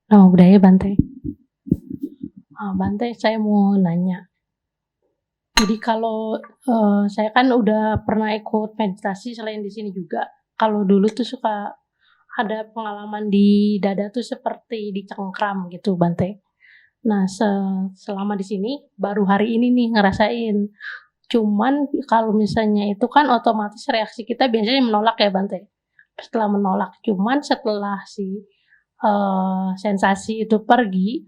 Nama budaya Bante. Bante, saya mau nanya. Jadi kalau saya kan udah pernah ikut meditasi selain di sini juga. Kalau dulu tuh suka ada pengalaman di dada tuh seperti dicengkram gitu, Bante. Nah, selama di sini baru hari ini nih ngerasain. Cuman kalau misalnya itu kan otomatis reaksi kita biasanya menolak ya, Bante. Setelah menolak, cuman setelah si sensasi itu pergi,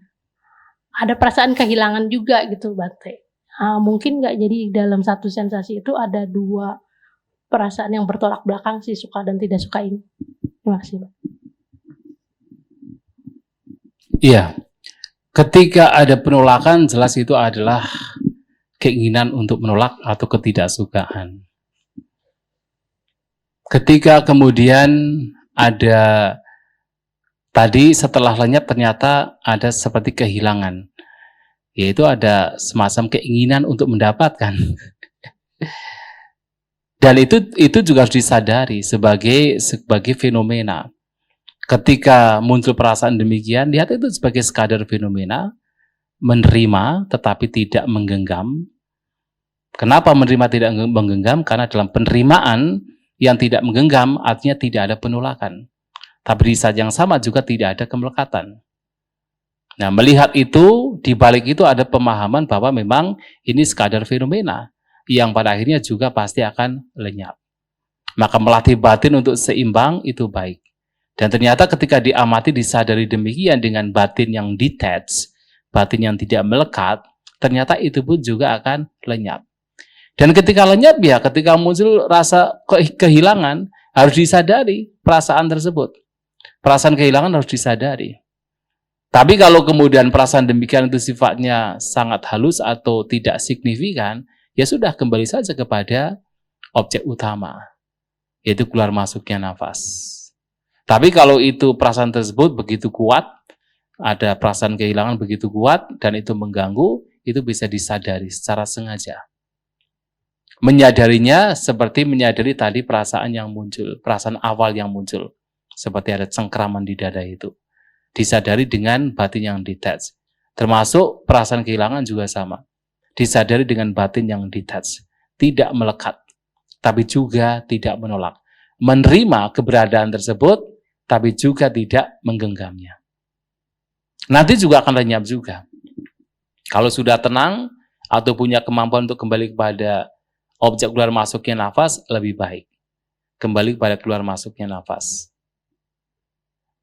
ada perasaan kehilangan juga gitu, Bante. Mungkin nggak jadi dalam satu sensasi itu ada dua perasaan yang bertolak belakang sih, suka dan tidak suka ini. Terima kasih, Pak. Iya, ketika ada penolakan jelas itu adalah keinginan untuk menolak atau ketidaksukaan. Ketika kemudian ada tadi setelah lenyap ternyata ada seperti kehilangan, yaitu ada semacam keinginan untuk mendapatkan. Dan itu juga harus disadari sebagai fenomena. Ketika muncul perasaan demikian, lihat itu sebagai sekadar fenomena, menerima tetapi tidak menggenggam. Kenapa menerima tidak menggenggam? Karena dalam penerimaan yang tidak menggenggam artinya tidak ada penolakan. Tapi di saat yang sama juga tidak ada kemelekatan. Nah, melihat itu, di balik itu ada pemahaman bahwa memang ini sekadar fenomena yang pada akhirnya juga pasti akan lenyap. Maka melatih batin untuk seimbang itu baik. Dan ternyata ketika diamati, disadari demikian dengan batin yang detached, batin yang tidak melekat, ternyata itu pun juga akan lenyap. Dan ketika lenyap ya, ketika muncul rasa kehilangan, harus disadari perasaan tersebut. Perasaan kehilangan harus disadari. Tapi kalau kemudian perasaan demikian itu sifatnya sangat halus atau tidak signifikan, ya sudah kembali saja kepada objek utama, yaitu keluar masuknya nafas. Tapi kalau itu perasaan tersebut begitu kuat, ada perasaan kehilangan begitu kuat dan itu mengganggu, itu bisa disadari secara sengaja. Menyadarinya seperti menyadari tadi perasaan yang muncul, perasaan awal yang muncul, seperti ada cengkraman di dada itu. Disadari dengan batin yang detached. Termasuk perasaan kehilangan juga sama. Disadari dengan batin yang detached. Tidak melekat, tapi juga tidak menolak. Menerima keberadaan tersebut, tapi juga tidak menggenggamnya. Nanti juga akan lenyap juga. Kalau sudah tenang, atau punya kemampuan untuk kembali kepada objek keluar masuknya nafas, lebih baik. Kembali kepada keluar masuknya nafas.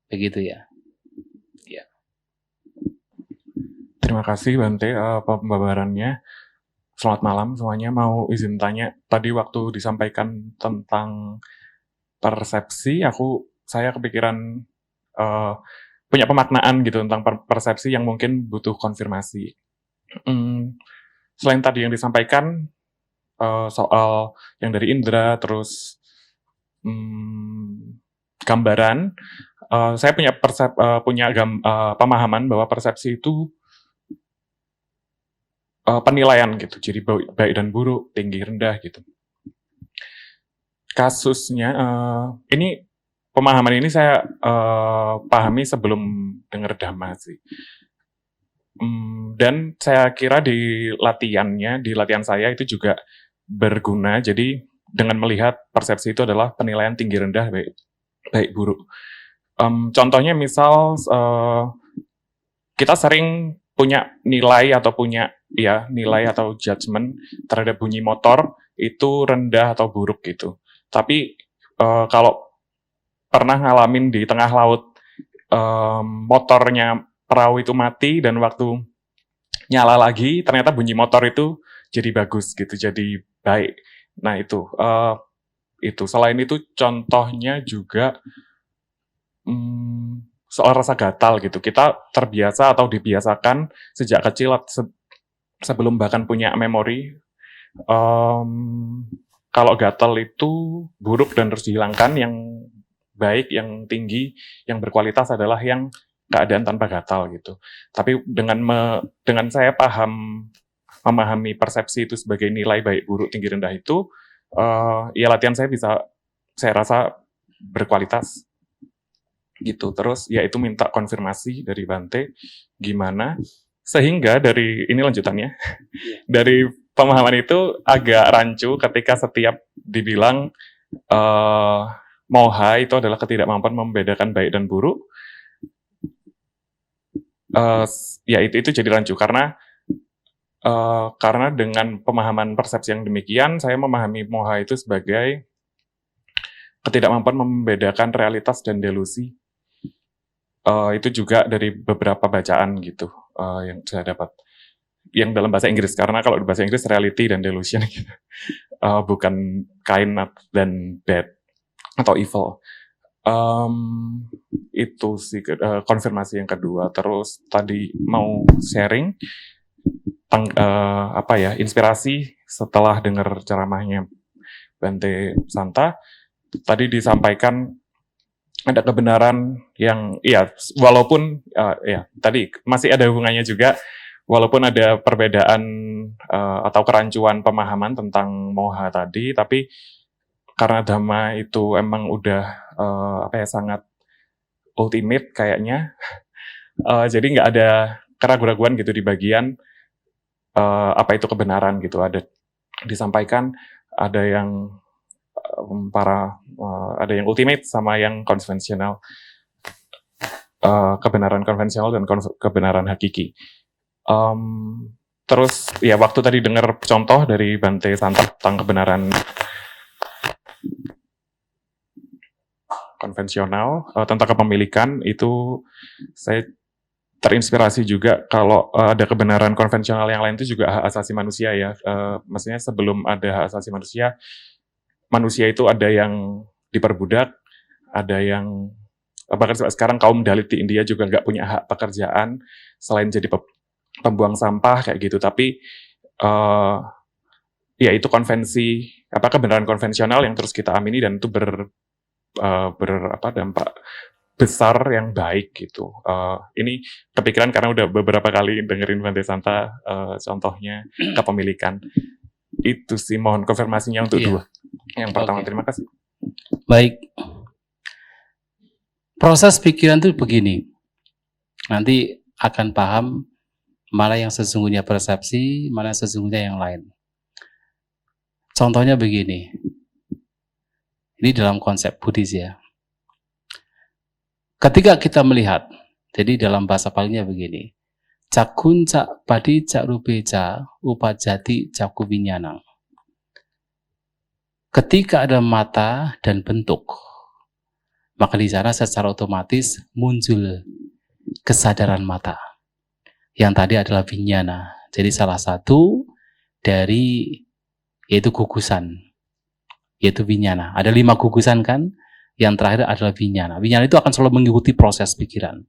Begitu ya. Terima kasih Bante pembabarannya. Selamat malam semuanya. Mau izin tanya, tadi waktu disampaikan tentang persepsi, saya kepikiran punya pemaknaan gitu tentang persepsi yang mungkin butuh konfirmasi. Selain tadi yang disampaikan soal yang dari indera, terus gambaran, saya punya pemahaman bahwa persepsi itu penilaian gitu, jadi baik dan buruk, tinggi rendah gitu. Kasusnya, ini pemahaman ini saya pahami sebelum dengar Dhamma sih. Dan saya kira di latihan saya itu juga berguna, jadi dengan melihat persepsi itu adalah penilaian tinggi rendah, baik buruk. Contohnya misal, kita sering punya nilai atau judgement terhadap bunyi motor itu rendah atau buruk gitu. Tapi kalau pernah ngalamin di tengah laut motornya perahu itu mati dan waktu nyala lagi ternyata bunyi motor itu jadi bagus gitu, jadi baik. Nah itu selain itu contohnya juga soal rasa gatal gitu. Kita terbiasa atau dibiasakan sejak kecil sebelum bahkan punya memori, kalau gatal itu buruk dan harus dihilangkan. Yang baik, yang tinggi, yang berkualitas adalah yang keadaan tanpa gatal gitu. Tapi dengan saya memahami persepsi itu sebagai nilai baik, buruk, tinggi, rendah itu, ya latihan saya rasa berkualitas. gitu. Terus ya itu minta konfirmasi dari Bante gimana, sehingga dari ini lanjutannya dari pemahaman itu agak rancu ketika setiap dibilang moha itu adalah ketidakmampuan membedakan baik dan buruk. Ya itu jadi rancu karena dengan pemahaman persepsi yang demikian, saya memahami moha itu sebagai ketidakmampuan membedakan realitas dan delusi. Itu juga dari beberapa bacaan gitu yang saya dapat, yang dalam bahasa Inggris, karena kalau di bahasa Inggris reality dan delusion gitu. Bukan kind dan bad atau evil. Itu sih konfirmasi yang kedua. Terus tadi mau sharing inspirasi setelah dengar ceramahnya Bante Santa. Tadi disampaikan ada kebenaran yang walaupun tadi masih ada hubungannya juga, walaupun ada perbedaan atau kerancuan pemahaman tentang moha tadi, tapi karena Dhamma itu emang udah sangat ultimate kayaknya, jadi nggak ada keraguan-keraguan gitu di bagian apa itu kebenaran gitu. Ada disampaikan, ada yang ada yang ultimate sama yang konvensional, kebenaran konvensional dan kebenaran hakiki. Terus ya waktu tadi dengar contoh dari Bante Santa tentang kebenaran konvensional tentang kepemilikan, itu saya terinspirasi juga kalau ada kebenaran konvensional yang lain itu juga hak asasi manusia ya. Maksudnya sebelum ada hak asasi manusia itu ada yang diperbudak, ada yang bahkan sekarang kaum Dalit di India juga nggak punya hak pekerjaan selain jadi pembuang sampah kayak gitu. Tapi ya itu konvensi kebenaran konvensional yang terus kita amini, dan itu dampak besar yang baik gitu. Ini kepikiran karena udah beberapa kali dengerin Bante Santa contohnya kepemilikan. Itu sih, mohon konfirmasinya untuk dua. Yang pertama, terima kasih. Baik. Proses pikiran itu begini. Nanti akan paham mana yang sesungguhnya persepsi, mana yang sesungguhnya yang lain. Contohnya begini. Ini dalam konsep Buddhis ya. Ketika kita melihat, jadi dalam bahasa palingnya begini. Cakun cak padi cak rubeja upajati caku vinyanang. Ketika ada mata dan bentuk, maka di sana secara otomatis muncul kesadaran mata. Yang tadi adalah vinyana. Jadi salah satu dari yaitu gugusan, yaitu vinyana. Ada 5 gugusan kan? Yang terakhir adalah vinyana. Vinyana itu akan selalu mengikuti proses pikiran.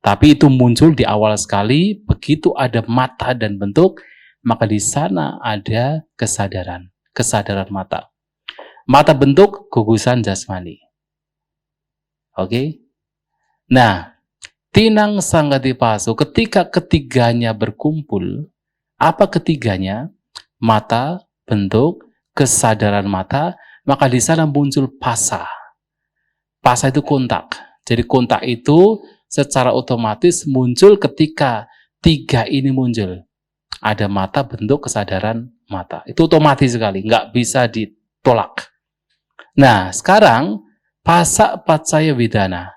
Tapi itu muncul di awal sekali, begitu ada mata dan bentuk, maka di sana ada kesadaran mata. Mata bentuk, gugusan jasmani. Oke? Nah, tinang sanggati pasu, ketika ketiganya berkumpul, apa ketiganya? Mata, bentuk, kesadaran mata, maka di sana muncul pasa. Pasa itu kontak. Jadi kontak itu secara otomatis muncul ketika 3 ini muncul. Ada mata, bentuk, kesadaran mata. Itu otomatis sekali, nggak bisa ditolak. Nah, sekarang pasa pacaya widana.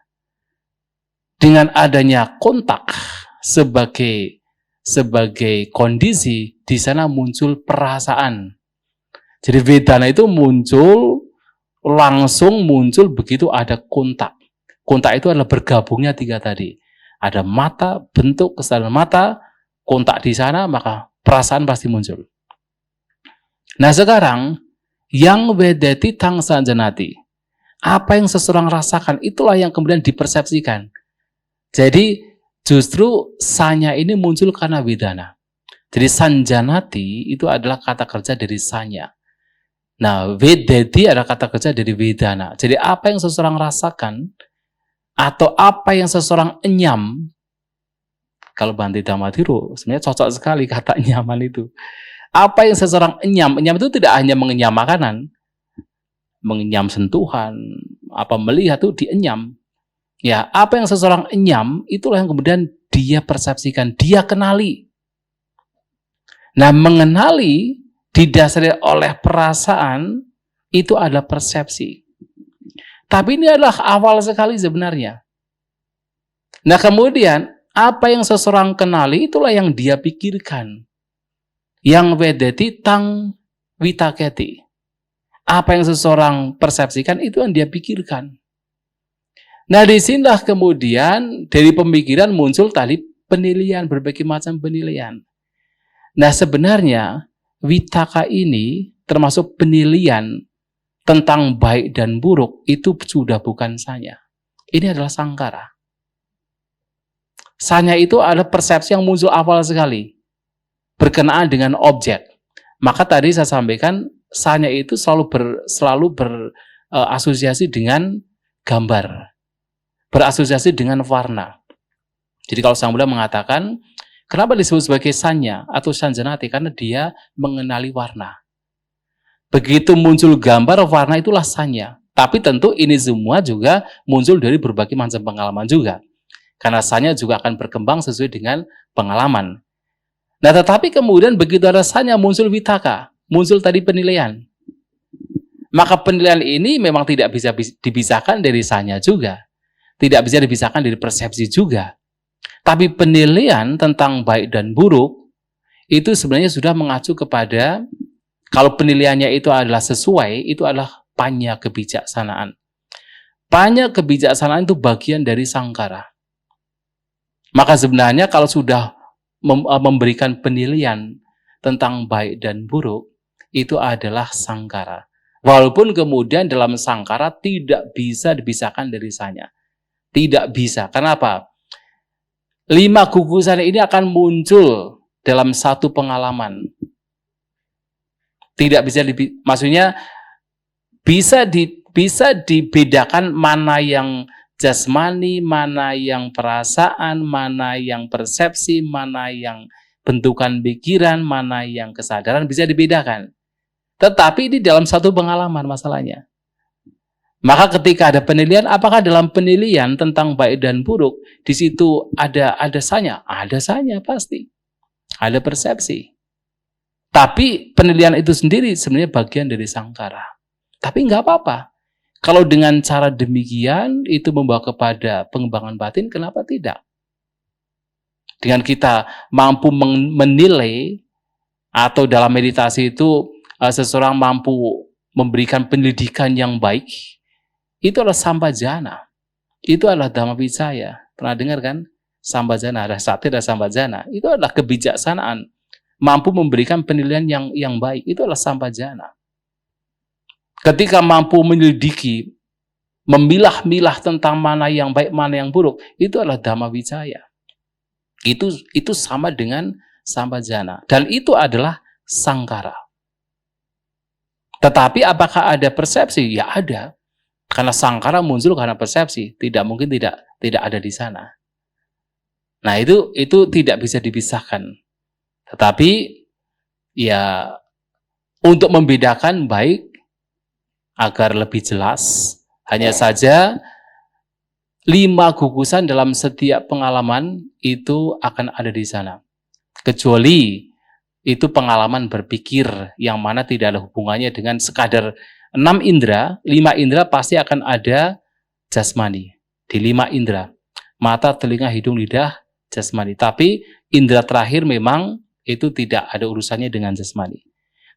Dengan adanya kontak sebagai kondisi, di sana muncul perasaan. Jadi vedana itu langsung muncul begitu ada kontak. Kontak itu adalah bergabungnya 3 tadi. Ada mata, bentuk, kesadaran mata, kontak di sana, maka perasaan pasti muncul. Nah sekarang, yang vedeti tang sanjanati. Apa yang seseorang rasakan, itulah yang kemudian dipersepsikan. Jadi justru sanya ini muncul karena vedana. Jadi sanjanati itu adalah kata kerja dari sanya. Nah, vedeti adalah kata kerja dari vedana. Jadi apa yang seseorang rasakan atau apa yang seseorang enyam, kalau Bante Dhammadhiro sebenarnya cocok sekali kata nyaman itu. Apa yang seseorang enyam itu tidak hanya mengenyam makanan, mengenyam sentuhan, melihat itu dienyam. Ya, apa yang seseorang enyam, itulah yang kemudian dia persepsikan, dia kenali. Nah, mengenali didasari oleh perasaan, itu adalah persepsi. Tapi ini adalah awal sekali sebenarnya. Nah, kemudian, apa yang seseorang kenali, itulah yang dia pikirkan. Yang wedeti tang witaketi. Apa yang seseorang persepsikan, itu yang dia pikirkan. Nah, disinilah kemudian dari pemikiran muncul tadi penilaian, berbagai macam penilaian. Nah, sebenarnya witaka ini termasuk penilaian tentang baik dan buruk itu sudah bukan sanya. Ini adalah sangkara. Sanya itu adalah persepsi yang muncul awal sekali, berkenaan dengan objek. Maka tadi saya sampaikan, sanya itu selalu berasosiasi dengan gambar. Berasosiasi dengan warna. Jadi kalau Sang Buddha mengatakan, kenapa disebut sebagai sanya atau sanjanati? Karena dia mengenali warna. Begitu muncul gambar, warna itulah sanya. Tapi tentu ini semua juga muncul dari berbagai macam pengalaman juga. Karena sanya juga akan berkembang sesuai dengan pengalaman. Nah, tetapi kemudian begitu ada sanya, muncul vitaka, muncul tadi penilaian. Maka penilaian ini memang tidak bisa dipisahkan dari sanya juga. Tidak bisa dipisahkan dari persepsi juga. Tapi penilaian tentang baik dan buruk, itu sebenarnya sudah mengacu kepada, kalau penilaiannya itu adalah sesuai, itu adalah panya kebijaksanaan. Panya kebijaksanaan itu bagian dari sangkara. Maka sebenarnya kalau sudah memberikan penilaian tentang baik dan buruk, itu adalah sangkara. Walaupun kemudian dalam sangkara tidak bisa dipisahkan dari sanya. Tidak bisa. Kenapa? 5 gugusan ini akan muncul dalam satu pengalaman. Tidak bisa maksudnya bisa dibedakan mana yang jasmani, mana yang perasaan, mana yang persepsi, mana yang bentukan pikiran, mana yang kesadaran, bisa dibedakan. Tetapi ini dalam satu pengalaman masalahnya. Maka ketika ada penilaian, apakah dalam penilaian tentang baik dan buruk, di situ ada sanya? Ada sanya pasti. Ada persepsi. Tapi penilaian itu sendiri sebenarnya bagian dari sangkara. Tapi nggak apa-apa. Kalau dengan cara demikian itu membawa kepada pengembangan batin, kenapa tidak? Dengan kita mampu menilai, atau dalam meditasi itu seseorang mampu memberikan pendidikan yang baik, itu adalah sambajana. Itu adalah dhammavicaya. Pernah dengar kan? Sambajana, ada sati, ada sambajana. Itu adalah kebijaksanaan. Mampu memberikan penilaian yang baik. Itu adalah sambajana. Ketika mampu menyelidiki, memilah-milah tentang mana yang baik, mana yang buruk, itu adalah dhammavicaya. Itu sama dengan sambajana. Dan itu adalah sangkara. Tetapi apakah ada persepsi? Ya ada. Karena sangkara muncul karena persepsi, tidak mungkin tidak ada di sana. Nah, itu tidak bisa dipisahkan. Tetapi ya untuk membedakan baik agar lebih jelas, hanya saja 5 gugusan dalam setiap pengalaman itu akan ada di sana. Kecuali itu pengalaman berpikir yang mana tidak ada hubungannya dengan sekadar 6 indera, 5 indera pasti akan ada jasmani. Di 5 indera. Mata, telinga, hidung, lidah, jasmani. Tapi indera terakhir memang itu tidak ada urusannya dengan jasmani.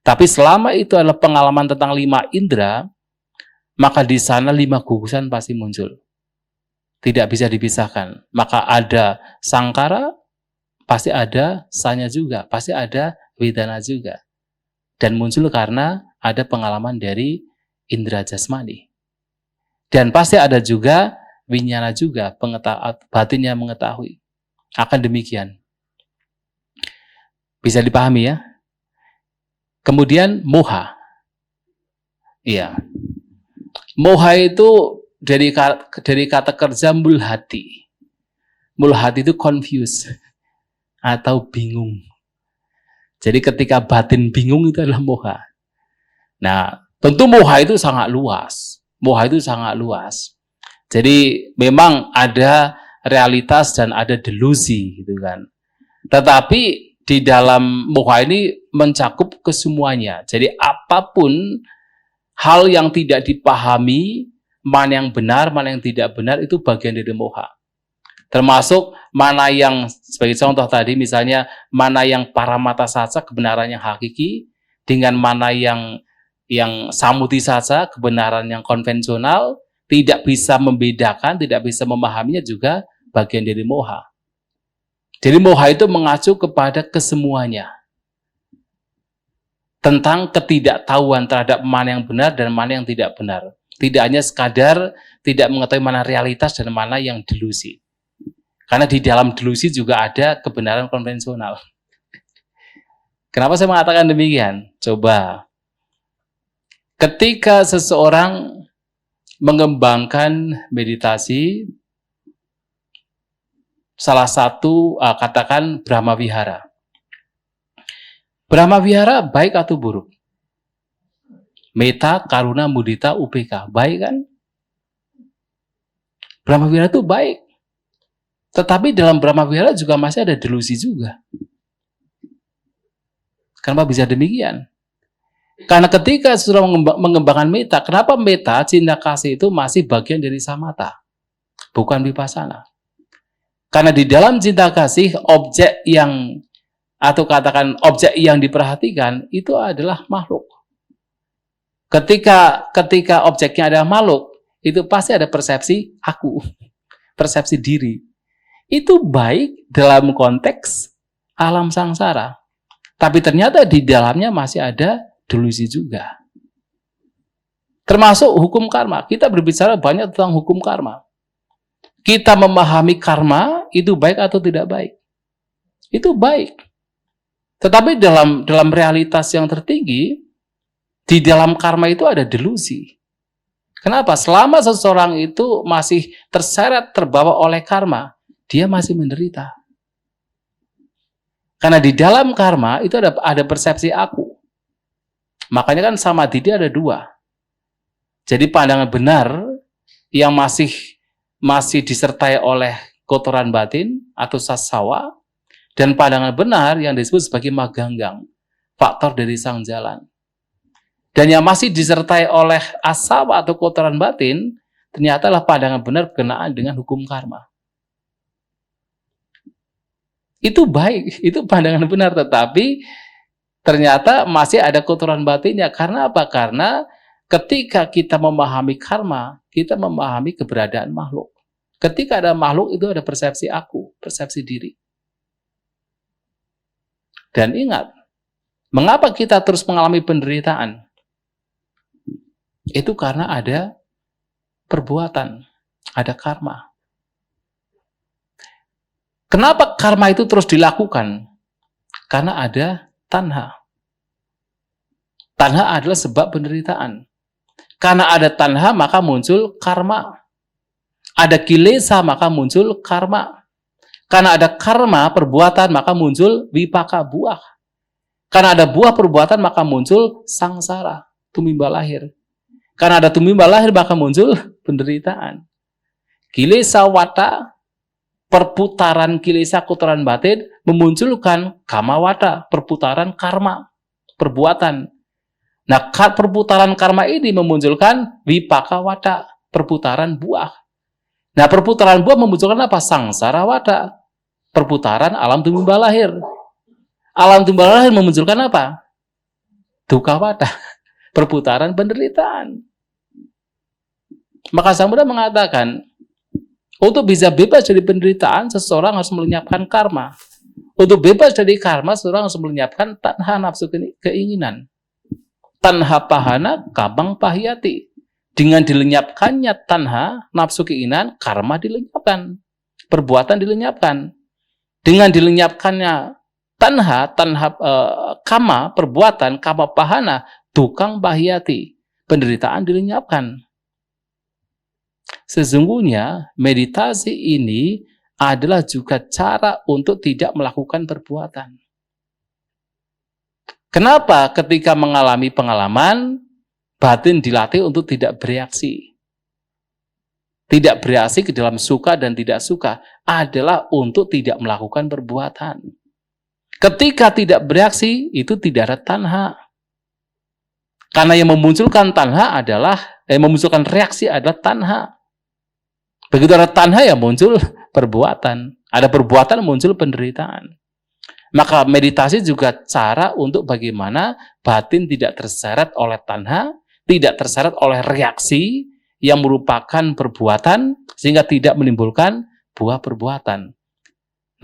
Tapi selama itu adalah pengalaman tentang 5 indera, maka di sana 5 gugusan pasti muncul. Tidak bisa dipisahkan. Maka ada sangkara, pasti ada sanya juga. Pasti ada vedana juga. Dan muncul karena ada pengalaman dari indera jasmani. Dan pasti ada juga winyana juga, batin yang mengetahui. Akan demikian. Bisa dipahami ya? Kemudian moha. Iya. Moha itu dari kata kerja mulhati. Mulhati itu confused atau bingung. Jadi ketika batin bingung itu adalah moha. Nah, tentu moha itu sangat luas. Moha itu sangat luas. Jadi memang ada realitas dan ada delusi gitu kan. Tetapi di dalam moha ini mencakup kesemuanya. Jadi apapun hal yang tidak dipahami, mana yang benar, mana yang tidak benar, itu bagian dari moha. Termasuk mana yang, sebagai contoh tadi misalnya, mana yang paramata saja, kebenaran yang hakiki, dengan mana yang samuti saja, kebenaran yang konvensional, tidak bisa membedakan, tidak bisa memahaminya juga bagian dari moha. Jadi moha itu mengacu kepada kesemuanya. Tentang ketidaktahuan terhadap mana yang benar dan mana yang tidak benar. Tidak hanya sekadar tidak mengetahui mana realitas dan mana yang delusi. Karena di dalam delusi juga ada kebenaran konvensional. Kenapa saya mengatakan demikian? Coba. Ketika seseorang mengembangkan meditasi, salah satu katakan Brahma Vihara. Brahma Vihara baik atau buruk? Metta, Karuna, Mudita, UPK, baik kan? Brahma Vihara itu baik. Tetapi dalam Brahma Vihara juga masih ada delusi juga. Kenapa bisa demikian? Karena ketika seseorang mengembangkan metta, kenapa metta, cinta kasih itu masih bagian dari samatha, bukan vipassana? Karena di dalam cinta kasih, objek yang, atau katakan objek yang diperhatikan, itu adalah makhluk. Ketika objeknya adalah makhluk, itu pasti ada persepsi aku, persepsi diri. Itu baik dalam konteks alam sangsara. Tapi ternyata di dalamnya masih ada delusi juga. Termasuk hukum karma. Kita berbicara banyak tentang hukum karma. Kita memahami karma itu baik atau tidak baik. Itu baik. Tetapi dalam realitas yang tertinggi, di dalam karma itu ada delusi. Kenapa? Selama seseorang itu masih terseret, terbawa oleh karma, dia masih menderita. Karena di dalam karma itu ada persepsi aku. Makanya kan samadhi ada dua. Jadi pandangan benar yang masih disertai oleh kotoran batin atau sasawa, dan pandangan benar yang disebut sebagai maganggang, faktor dari sang jalan. Dan yang masih disertai oleh asawa atau kotoran batin, ternyata adalah pandangan benar berkenaan dengan hukum karma. Itu baik, itu pandangan benar, tetapi ternyata masih ada kotoran batinnya. Karena apa? Karena ketika kita memahami karma, kita memahami keberadaan makhluk. Ketika ada makhluk, itu ada persepsi aku, persepsi diri. Dan ingat, mengapa kita terus mengalami penderitaan? Itu karena ada perbuatan, ada karma. Kenapa karma itu terus dilakukan? Karena ada tanha. Tanha adalah sebab penderitaan. Karena ada tanha, maka muncul karma. Ada kilesa, maka muncul karma. Karena ada karma, perbuatan, maka muncul vipaka, buah. Karena ada buah perbuatan, maka muncul sangsara, tumimba lahir. Karena ada tumimba lahir, maka muncul penderitaan. Kilesa wata, perputaran kilesa kotoran batin, memunculkan kama wata, perputaran karma, perbuatan. Nah, perputaran karma ini memunculkan vipaka wata, perputaran buah. Nah, perputaran buah memunculkan apa? Sangsara wata, perputaran alam tumimba lahir. Alam tumimba lahir memunculkan apa? Dukkha wata, perputaran penderitaan. Maka Sang Buddha mengatakan, untuk bisa bebas dari penderitaan, seseorang harus melenyapkan karma. Untuk bebas dari karma, seseorang harus melenyapkan tanha, nafsu keinginan. Tanha pahana, kabang pahyati. Dengan dilenyapkannya tanha, nafsu keinginan, karma dilenyapkan. Perbuatan dilenyapkan. Dengan dilenyapkannya tanha, kama, perbuatan, kama pahana, tukang pahyati. Penderitaan dilenyapkan. Sesungguhnya meditasi ini adalah juga cara untuk tidak melakukan perbuatan. Kenapa ketika mengalami pengalaman, batin dilatih untuk tidak bereaksi? tidak bereaksi ke dalam suka dan tidak suka adalah untuk tidak melakukan perbuatan. Ketika tidak bereaksi, itu tidak ada tanha. Karena yang memunculkan tanha adalah, memunculkan reaksi adalah tanha. Begitu ada tanha ya muncul perbuatan. Ada perbuatan muncul penderitaan. Maka meditasi juga cara untuk bagaimana batin tidak terseret oleh tanha, tidak terseret oleh reaksi yang merupakan perbuatan, sehingga tidak menimbulkan buah perbuatan.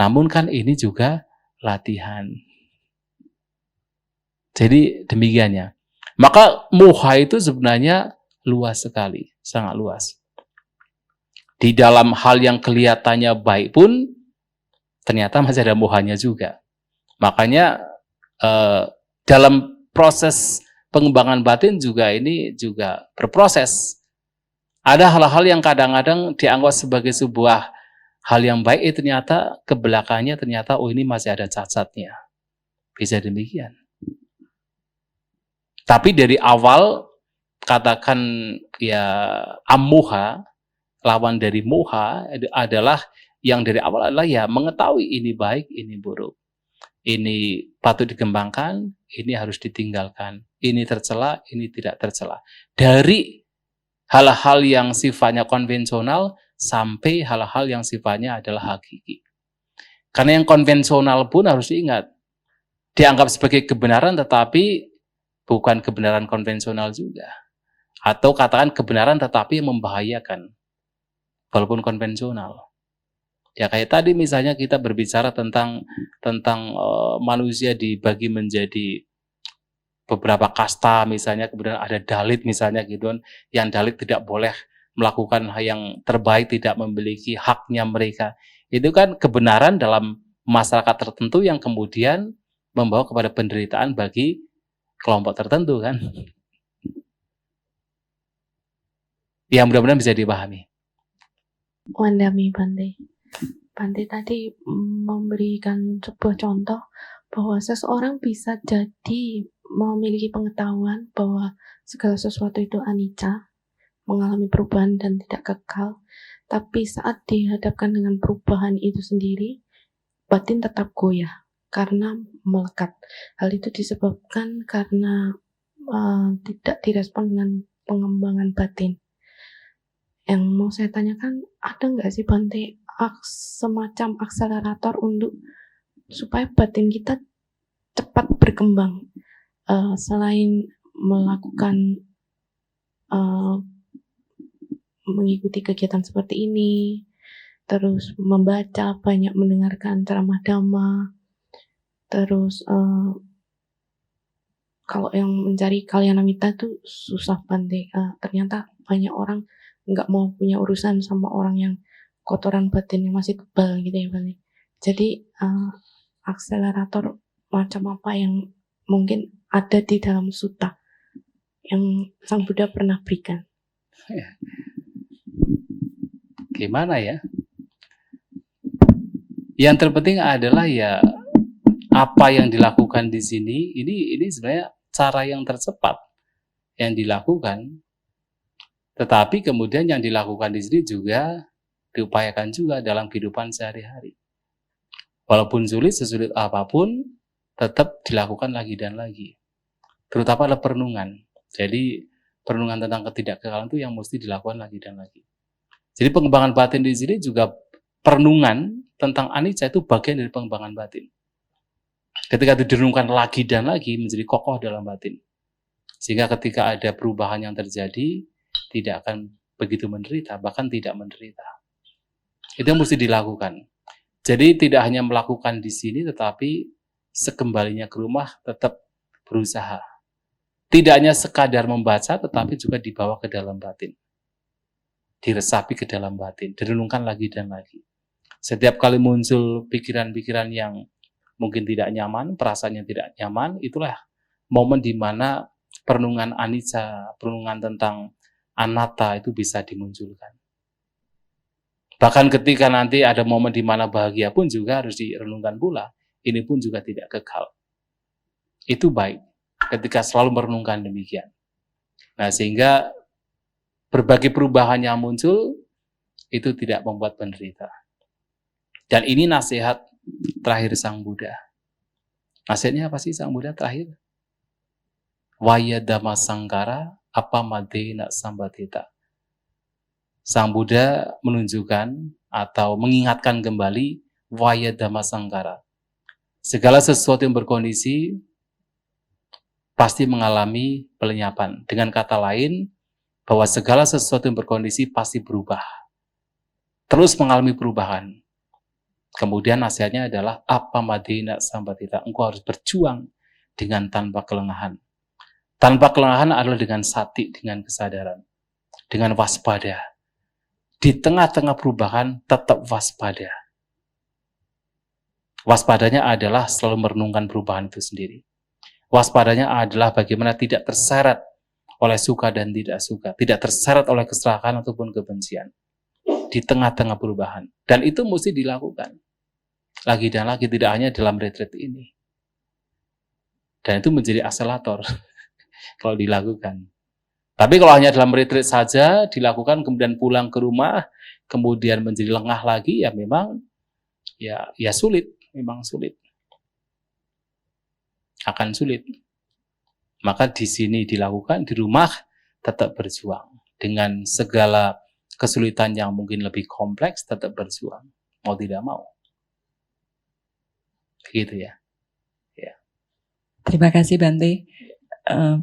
Namun kan ini juga latihan. Jadi demikiannya. Maka moha itu sebenarnya luas sekali, sangat luas. Di dalam hal yang kelihatannya baik pun, ternyata masih ada mohanya juga. Makanya dalam proses pengembangan batin juga ini juga berproses. Ada hal-hal yang kadang-kadang dianggap sebagai sebuah hal yang baik, ternyata kebelakangnya ternyata ini masih ada cacatnya. Bisa demikian. Tapi dari awal katakan ya ammoha, lawan dari moha adalah yang dari awal adalah ya mengetahui ini baik, ini buruk. Ini patut dikembangkan, ini harus ditinggalkan. Ini tercela, ini tidak tercela. Dari hal-hal yang sifatnya konvensional sampai hal-hal yang sifatnya adalah hakiki. Karena yang konvensional pun harus diingat. Dianggap sebagai kebenaran tetapi bukan kebenaran konvensional juga. Atau katakan kebenaran tetapi yang membahayakan. Walaupun konvensional. Ya kayak tadi misalnya kita berbicara tentang manusia dibagi menjadi beberapa kasta misalnya, kemudian ada dalit misalnya gitu kan, yang dalit tidak boleh melakukan hal yang terbaik, tidak memiliki haknya mereka. Itu kan kebenaran dalam masyarakat tertentu yang kemudian membawa kepada penderitaan bagi kelompok tertentu kan. Yang mudah-mudahan bisa dipahami. Wandami Bante. Bante tadi memberikan sebuah contoh bahwa seseorang bisa jadi memiliki pengetahuan bahwa segala sesuatu itu anicca, mengalami perubahan dan tidak kekal, tapi saat dihadapkan dengan perubahan itu sendiri, batin tetap goyah karena melekat. Hal itu disebabkan karena tidak direspon dengan pengembangan batin. Yang mau saya tanyakan, ada nggak sih Bante semacam akselerator untuk supaya batin kita cepat berkembang, selain melakukan mengikuti kegiatan seperti ini, terus membaca, banyak mendengarkan ceramah dhamma, terus kalau yang mencari kalyanamita itu susah Bante. Ternyata banyak orang nggak mau punya urusan sama orang yang kotoran batinnya masih tebal gitu ya Bante. Jadi akselerator macam apa yang mungkin ada di dalam sutta yang Sang Buddha pernah berikan? Gimana ya? Yang terpenting adalah ya apa yang dilakukan di sini, ini sebenarnya cara yang tercepat yang dilakukan. Tetapi kemudian yang dilakukan di sini juga diupayakan juga dalam kehidupan sehari-hari. Walaupun sulit, sesulit apapun, tetap dilakukan lagi dan lagi. Terutama adalah perenungan. Jadi perenungan tentang ketidakkekalan itu yang mesti dilakukan lagi dan lagi. Jadi pengembangan batin di sini juga perenungan tentang anicca itu bagian dari pengembangan batin. Ketika itu direnungkan lagi dan lagi, menjadi kokoh dalam batin. Sehingga ketika ada perubahan yang terjadi, tidak akan begitu menderita, bahkan tidak menderita. Itu yang mesti dilakukan. Jadi tidak hanya melakukan di sini, tetapi sekembalinya ke rumah tetap berusaha. Tidak hanya sekadar membaca, tetapi juga dibawa ke dalam batin. Diresapi ke dalam batin, direnungkan lagi dan lagi. Setiap kali muncul pikiran-pikiran yang mungkin tidak nyaman, perasaan yang tidak nyaman, itulah momen di mana perenungan anicca, perenungan tentang anatta itu bisa dimunculkan. Bahkan ketika nanti ada momen di mana bahagia pun juga harus direnungkan pula. Ini pun juga tidak kekal. Itu baik ketika selalu merenungkan demikian. Nah, sehingga berbagai perubahan yang muncul itu tidak membuat menderita. Dan ini nasihat terakhir Sang Buddha. Nasihatnya apa sih Sang Buddha terakhir? Wayadama sangkara apa madena sambatita. Sang Buddha menunjukkan atau mengingatkan kembali Wayadama sangkara. Segala sesuatu yang berkondisi pasti mengalami pelenyapan. Dengan kata lain, bahwa segala sesuatu yang berkondisi pasti berubah. Terus mengalami perubahan. Kemudian nasihatnya adalah apa madina sambatita. Engkau harus berjuang dengan tanpa kelengahan. Tanpa kelengahan adalah dengan sati, dengan kesadaran, dengan waspada. Di tengah-tengah perubahan tetap waspada. Waspadanya adalah selalu merenungkan perubahan itu sendiri. Waspadanya adalah bagaimana tidak terseret oleh suka dan tidak suka, tidak terseret oleh keserakahan ataupun kebencian. Di tengah-tengah perubahan. Dan itu mesti dilakukan. Lagi dan lagi, tidak hanya dalam retreat ini. Dan itu menjadi akselerator kalau dilakukan. Tapi kalau hanya dalam retreat saja dilakukan, kemudian pulang ke rumah, kemudian menjadi lengah lagi, ya memang ya sulit, memang sulit. Akan sulit. Maka di sini dilakukan, di rumah tetap berjuang. Dengan segala kesulitan yang mungkin lebih kompleks, tetap berjuang. Mau tidak mau. Begitu ya. Terima kasih Bante.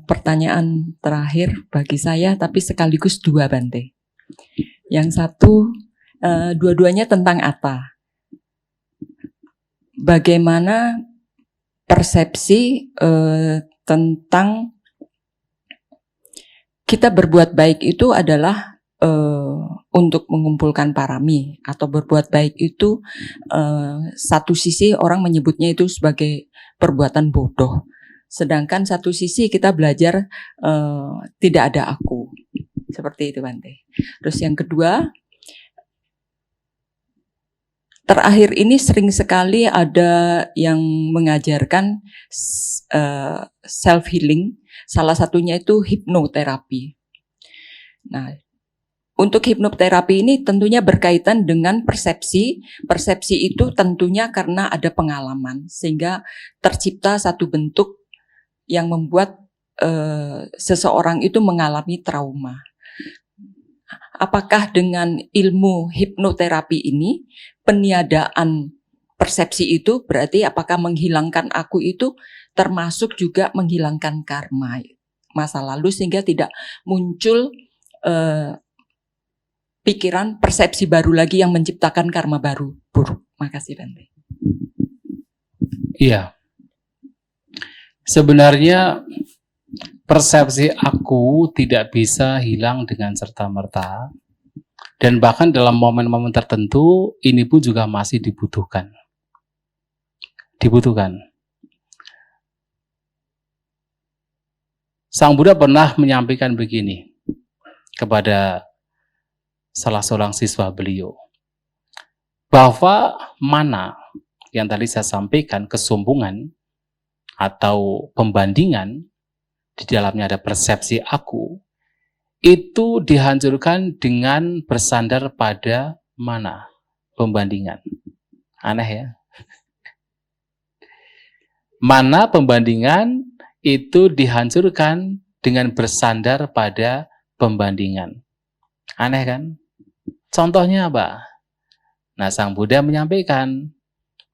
Pertanyaan terakhir bagi saya, tapi sekaligus dua Bante. Yang satu, dua-duanya tentang atta. Bagaimana persepsi tentang kita berbuat baik itu adalah untuk mengumpulkan parami, atau berbuat baik itu satu sisi orang menyebutnya itu sebagai perbuatan bodoh. Sedangkan satu sisi kita belajar tidak ada aku. Seperti itu Bante. Terus yang kedua, terakhir ini sering sekali ada yang mengajarkan self-healing. Salah satunya itu hipnoterapi. Nah, untuk hipnoterapi ini tentunya berkaitan dengan persepsi. Persepsi itu tentunya karena ada pengalaman. Sehingga tercipta satu bentuk yang membuat seseorang itu mengalami trauma. Apakah dengan ilmu hipnoterapi ini, peniadaan persepsi itu berarti apakah menghilangkan aku itu termasuk juga menghilangkan karma masa lalu sehingga tidak muncul pikiran persepsi baru lagi yang menciptakan karma baru buruk. Makasih Bante. Iya. Sebenarnya persepsi aku tidak bisa hilang dengan serta-merta. Dan bahkan dalam momen-momen tertentu ini pun juga masih dibutuhkan. Dibutuhkan. Sang Buddha pernah menyampaikan begini kepada salah seorang siswa beliau. Bahwa mana yang tadi saya sampaikan, kesombongan atau pembandingan, di dalamnya ada persepsi aku, itu dihancurkan dengan bersandar pada mana? Pembandingan. Aneh ya? Mana pembandingan itu dihancurkan dengan bersandar pada pembandingan. Aneh kan? Contohnya apa? Nah, Sang Buddha menyampaikan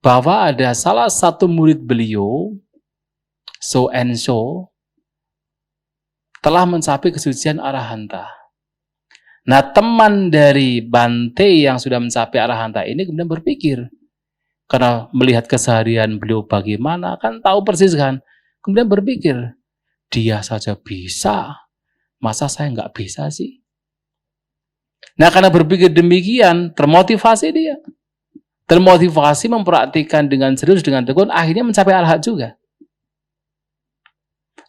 bahwa ada salah satu murid beliau, So and So, telah mencapai kesucian arahanta. Nah, teman dari Bante yang sudah mencapai arahanta ini kemudian berpikir, karena melihat keseharian beliau bagaimana, kan tahu persis kan, kemudian berpikir, dia saja bisa, masa saya nggak bisa sih? Nah, karena berpikir demikian, termotivasi dia. Termotivasi memperhatikan dengan serius, dengan tekun, akhirnya mencapai arhat juga.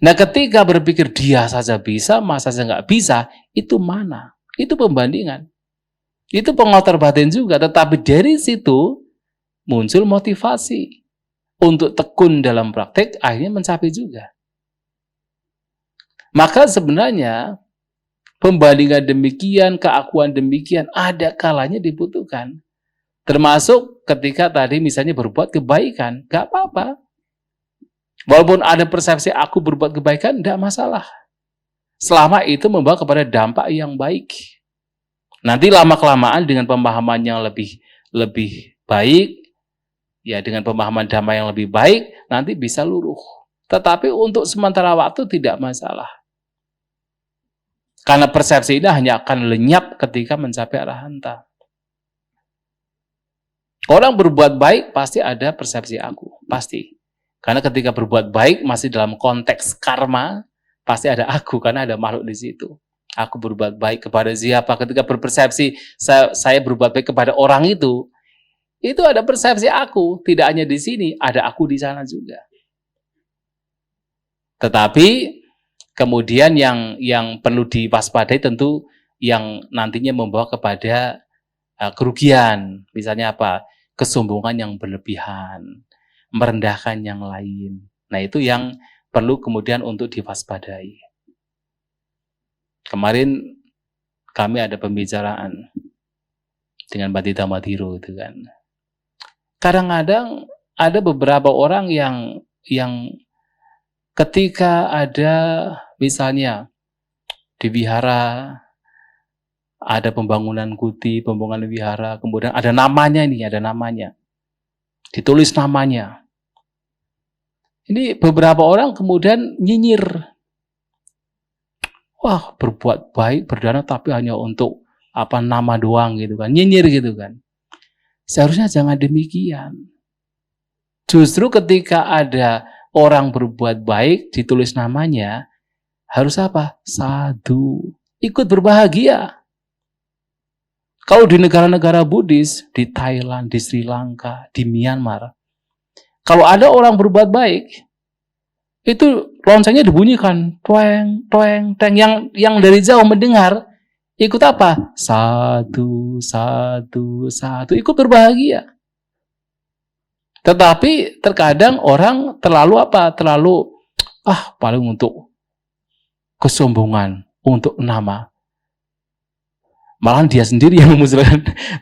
Nah, ketika berpikir dia saja bisa, masa saya nggak bisa, itu mana? Itu pembandingan. Itu pengotor batin juga, tetapi dari situ muncul motivasi untuk tekun dalam praktek, akhirnya mencapai juga. Maka sebenarnya pembandingan demikian, keakuan demikian, ada kalanya dibutuhkan. Termasuk ketika tadi misalnya berbuat kebaikan, gak apa-apa. Walaupun ada persepsi aku berbuat kebaikan, tidak masalah. Selama itu membawa kepada dampak yang baik. Nanti lama-kelamaan dengan pemahaman yang lebih baik, ya dengan pemahaman damai yang lebih baik, nanti bisa luruh. Tetapi untuk sementara waktu tidak masalah. Karena persepsi ini hanya akan lenyap ketika mencapai arahanta. Orang berbuat baik pasti ada persepsi aku, pasti. Karena ketika berbuat baik masih dalam konteks karma, pasti ada aku, karena ada makhluk di situ. Aku berbuat baik kepada siapa? Ketika berpersepsi saya berbuat baik kepada orang itu ada persepsi aku. Tidak hanya di sini, ada aku di sana juga. Tetapi kemudian yang perlu diwaspadai tentu yang nantinya membawa kepada kerugian. Misalnya apa? Kesombongan yang berlebihan, merendahkan yang lain. Nah, itu yang perlu kemudian untuk diwaspadai. Kemarin kami ada pembicaraan dengan Batita Madiro itu kan. Kadang-kadang ada beberapa orang yang ketika ada misalnya di wihara ada pembangunan kuti, pembangunan wihara, kemudian ada namanya ini, ada namanya. Ditulis namanya. Ini beberapa orang kemudian nyinyir. Wah, berbuat baik, berdana tapi hanya untuk nama doang gitu kan. Nyinyir gitu kan. Seharusnya jangan demikian. Justru ketika ada orang berbuat baik, ditulis namanya, harus apa? Sadhu. Ikut berbahagia. Kalau di negara-negara Buddhis, di Thailand, di Sri Lanka, di Myanmar, kalau ada orang berbuat baik, itu loncengnya dibunyikan, toeng, toeng, teng. Yang dari jauh mendengar, ikut apa? Sadhu, sadhu, sadhu. Ikut berbahagia. Tetapi terkadang orang terlalu apa? Terlalu paling untuk kesombongan, untuk nama. Malahan dia sendiri yang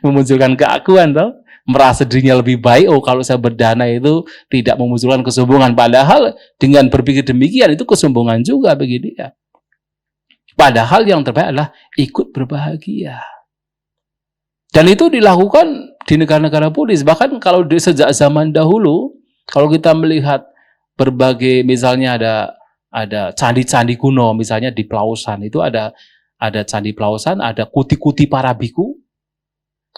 memunculkan keakuan, toh. Merasa dirinya lebih baik. Oh, kalau saya berdana itu tidak memunculkan kesombongan. Padahal dengan berpikir demikian itu kesombongan juga bagi dia. Padahal yang terbaik adalah ikut berbahagia. Dan itu dilakukan di negara-negara Buddhis. Bahkan kalau sejak zaman dahulu, kalau kita melihat berbagai, misalnya ada candi-candi kuno, misalnya di Plausan itu ada candi Plausan, ada kuti-kuti para biku.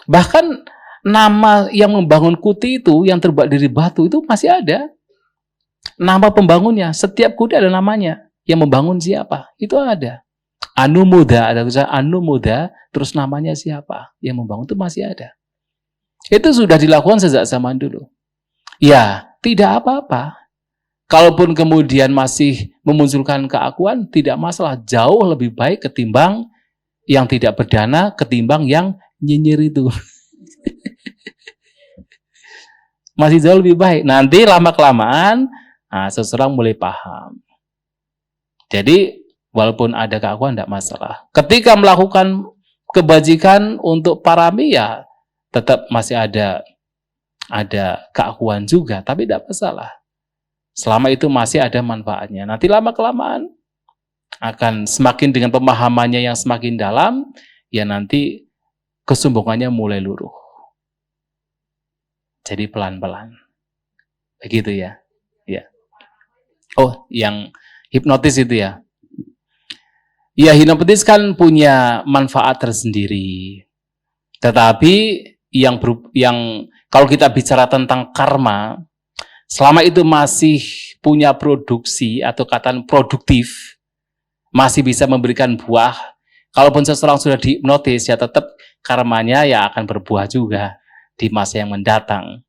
Bahkan nama yang membangun kuti itu yang terbuat dari batu itu masih ada. Nama pembangunnya, setiap kuti ada namanya. Yang membangun siapa? Itu ada. Anumuda, ada tulisan Anumuda, terus namanya siapa? Yang membangun itu masih ada. Itu sudah dilakukan sejak zaman dulu. Ya, tidak apa-apa. Kalaupun kemudian masih memunculkan keakuan, tidak masalah. Jauh lebih baik ketimbang yang tidak berdana, ketimbang yang nyinyir itu. Masih jauh lebih baik. Nanti lama-kelamaan, seseorang mulai paham. Jadi, walaupun ada keakuan, tidak masalah. Ketika melakukan kebajikan untuk parami, ya tetap masih ada keakuan juga, tapi tidak masalah. Selama itu masih ada manfaatnya. Nanti lama-kelamaan akan semakin dengan pemahamannya yang semakin dalam, ya nanti kesombongannya mulai luruh. Jadi pelan-pelan. Begitu ya. Ya. Oh, yang hipnotis itu ya. Ya, hipnotis kan punya manfaat tersendiri. Tetapi yang kalau kita bicara tentang karma, selama itu masih punya produksi atau kata produktif, masih bisa memberikan buah. Kalaupun seseorang sudah dihipnotis, ya tetap karmanya ya akan berbuah juga di masa yang mendatang.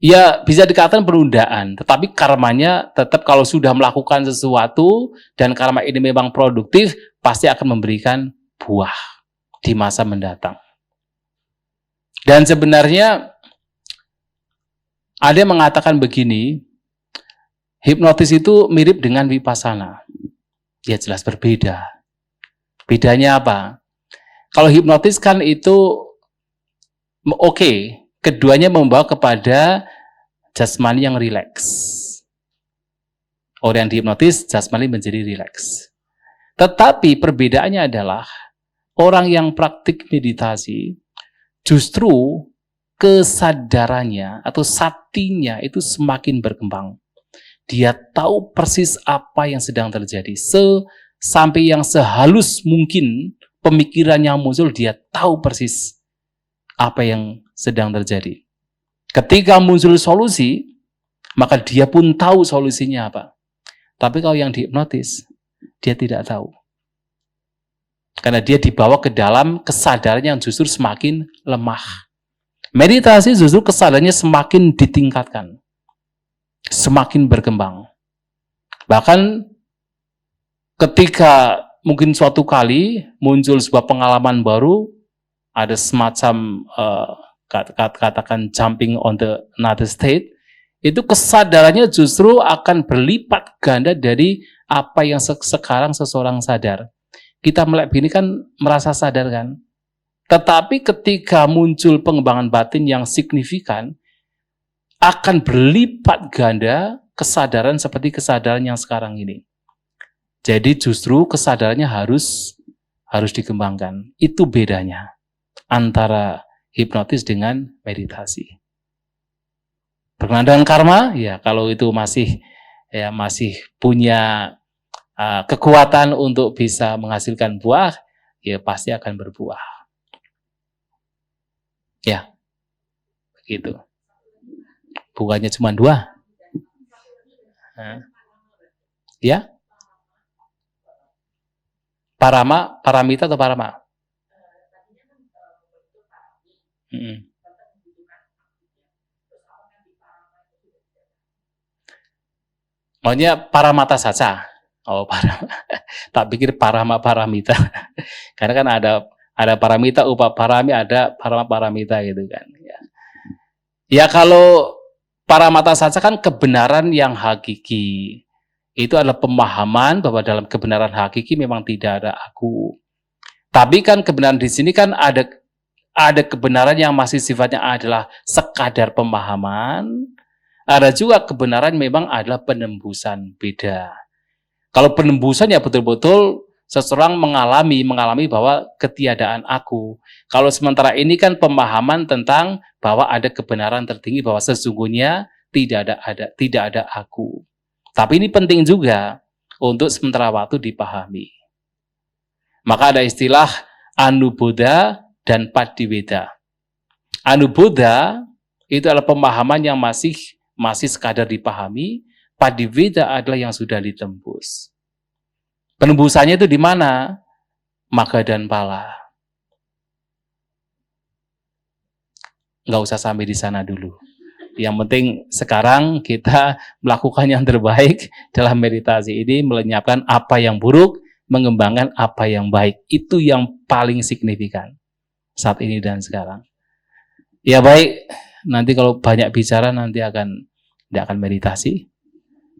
Ya bisa dikatakan penundaan, tetapi karmanya tetap kalau sudah melakukan sesuatu dan karma ini memang produktif, pasti akan memberikan buah di masa mendatang. Dan sebenarnya ada yang mengatakan begini, hipnotis itu mirip dengan vipassana. Ya jelas berbeda. Bedanya apa? Kalau hipnotis kan itu oke, keduanya membawa kepada jasmani yang rileks. Orang yang dihipnotis, jasmani menjadi rileks. Tetapi perbedaannya adalah orang yang praktik meditasi justru kesadarannya atau satinya itu semakin berkembang. Dia tahu persis apa yang sedang terjadi. Sampai yang sehalus mungkin pemikirannya muncul, dia tahu persis apa yang sedang terjadi. Ketika muncul solusi, maka dia pun tahu solusinya apa. Tapi kalau yang dihipnotis, dia tidak tahu. Karena dia dibawa ke dalam kesadaran yang justru semakin lemah. Meditasi justru kesadarannya semakin ditingkatkan. Semakin berkembang. Bahkan ketika mungkin suatu kali muncul sebuah pengalaman baru, ada semacam katakan jumping on the another state, itu kesadarannya justru akan berlipat ganda dari apa yang sekarang seseorang sadar. Kita melek begini kan merasa sadar kan? Tetapi ketika muncul pengembangan batin yang signifikan, akan berlipat ganda kesadaran seperti kesadaran yang sekarang ini. Jadi justru kesadarannya harus dikembangkan. Itu bedanya antara hipnotis dengan meditasi. Berkenaan dengan karma, ya kalau itu masih punya kekuatan untuk bisa menghasilkan buah, ya pasti akan berbuah. Ya, begitu. Bukannya cuma 2. Ya, paramita atau parama? Maunya paramata saja. Oh, tak pikir paramita. Karena kan ada paramita, upaparami, ada paramita gitu kan. Ya kalau paramata saja kan kebenaran yang hakiki. Itu adalah pemahaman bahwa dalam kebenaran hakiki memang tidak ada aku. Tapi kan kebenaran di sini kan ada kebenaran yang masih sifatnya adalah sekadar pemahaman. Ada juga kebenaran memang adalah penembusan, beda. Kalau penembusan ya betul-betul seseorang mengalami bahwa ketiadaan aku. Kalau sementara ini kan pemahaman tentang bahwa ada kebenaran tertinggi, bahwa sesungguhnya tidak ada aku. Tapi ini penting juga untuk sementara waktu dipahami. Maka ada istilah Anuboda dan Padiweda. Anuboda itu adalah pemahaman yang masih sekadar dipahami. Padiweda adalah yang sudah ditembus. Penembusannya itu di mana? Magga dan Pala. Nggak usah sampai di sana dulu. Yang penting sekarang kita melakukan yang terbaik dalam meditasi ini, melenyapkan apa yang buruk, mengembangkan apa yang baik. Itu yang paling signifikan saat ini dan sekarang. Ya baik, nanti kalau banyak bicara nanti tidak akan meditasi.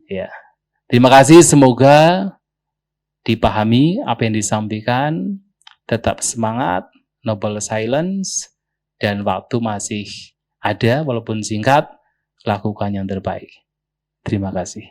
Ya, terima kasih. Semoga dipahami apa yang disampaikan. Tetap semangat, noble silence, dan waktu masih ada walaupun singkat. Lakukan yang terbaik. Terima kasih.